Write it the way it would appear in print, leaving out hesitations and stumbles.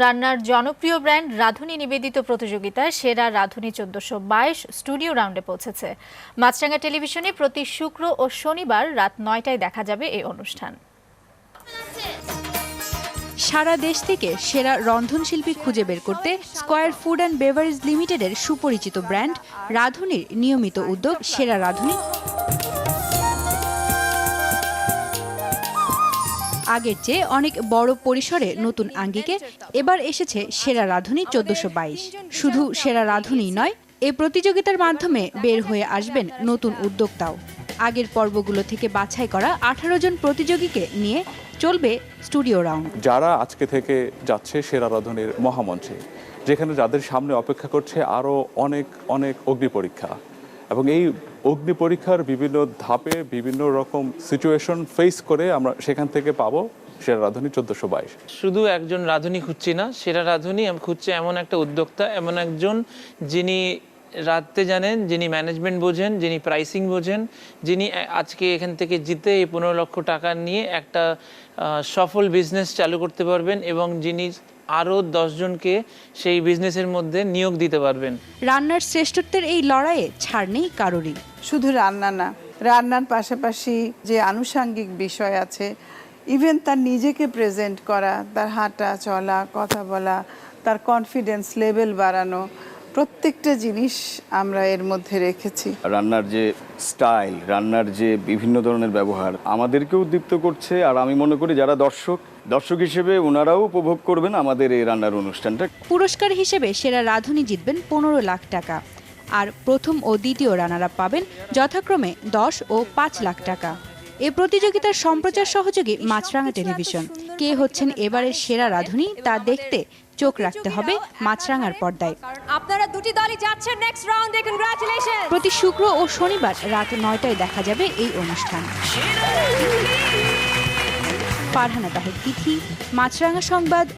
রান্নার জনপ্রিয় ব্র্যান্ড রাঁধুনি নিবেদিত প্রতিযোগিতায় সেরা রাঁধুনি ১৪২২ স্টুডিও রাউন্ডে পৌঁছেছে। মাছরাঙা টেলিভিশনে প্রতি শুক্র ও শনিবার রাত ৯টায় দেখা যাবে এই অনুষ্ঠান। সারা দেশ থেকে সেরা রন্ধনশিল্পী খুঁজে বের করতে স্কয়ার ফুড অ্যান্ড বেভারেজ লিমিটেডের সুপরিচিত ব্র্যান্ড রাঁধুনির নিয়মিত উদ্যোগ সেরা রাঁধুনি। আগের চেয়ে অনেক বড় পরিসরে নতুন আঙ্গিকে এবার এসেছে সেরা রাঁধুনি ১৪২২। শুধু সেরা রাঁধুনি নয়, এই প্রতিযোগিতার মাধ্যমে বের হয়ে আসবেন নতুন উদ্যোক্তাও। আগের পর্বগুলো থেকে বাছাই করা ১৮ জন প্রতিযোগীকে নিয়ে চলবে স্টুডিও রাউন্ড। যারা আজকে থেকে যাচ্ছে সেরা রাঁধুনির মহামঞ্চে, যেখানে যাদের সামনে অপেক্ষা করছে আরও অনেক অনেক অগ্নি পরীক্ষা, এবং এই অগ্নি পরীক্ষার বিভিন্ন ধাপে বিভিন্ন রকম সিচুয়েশন ফেস করে আমরা সেখান থেকে পাবো সেরা রাঁধুনি ১৪২২। শুধু একজন রাঁধুনি খুঁজছি না, সেরা রাঁধুনি খুঁজছে এমন একটা উদ্যোক্তা, এমন একজন যিনি রাঁধতে জানেন, যিনি ম্যানেজমেন্ট বোঝেন, যিনি প্রাইসিং বোঝেন, যিনি আজকে এখান থেকে জিতে এই ১৫ লক্ষ টাকা নিয়ে একটা সফল বিজনেস চালু করতে পারবেন এবং যিনি আরও 10 জনকে সেই বিজনেসের মধ্যে নিয়োগ দিতে পারবেন। রান্নার শ্রেষ্ঠত্বের এই লড়াইয়ে ছাড় নেই কারোরই। শুধু রান্না না, রান্নার পাশাপাশি যে আনুষাঙ্গিক বিষয় আছে, ইভেন তার নিজেকে প্রেজেন্ট করা, তার হাঁটা চলা, কথা বলা, তার কনফিডেন্স লেভেল বাড়ানো, প্রত্যেকটা জিনিস আমরা এর মধ্যে রেখেছি। রান্নার যে স্টাইল, রান্নার যে বিভিন্ন ধরনের ব্যবহার আমাদেরকে উদ্দীপ্ত করছে। আর আমি মনে করি যারা দর্শক হিসেবে ওনারাও উপভোগ করবেন আমাদের এই রান্নার অনুষ্ঠানটা। পুরস্কার হিসেবে সেরা রাঁধুনি জিতবেন ১৫ লাখ টাকা, আর প্রথম ও দ্বিতীয় রানারআপ পাবেন যথাক্রমে ১০ ও ৫ লাখ টাকা। এ প্রতিযোগিতার সম্প্রচার সহযোগী মাছরাঙা টেলিভিশন। কে হচ্ছেন এবারের সেরা রাঁধুনি তা দেখতে চোখ রাখতে হবে মাছরাঙার পর্দায়। আপনারা দুটি দলই যাচ্ছেন নেক্সট রাউন্ডে। কংগ্রাচুলেশন। প্রতি শুক্র ও শনিবার রাত ৯টায় দেখা যাবে এই অনুষ্ঠান। ফারহানা তাহের তিথি, মাছরাঙা সংবাদ।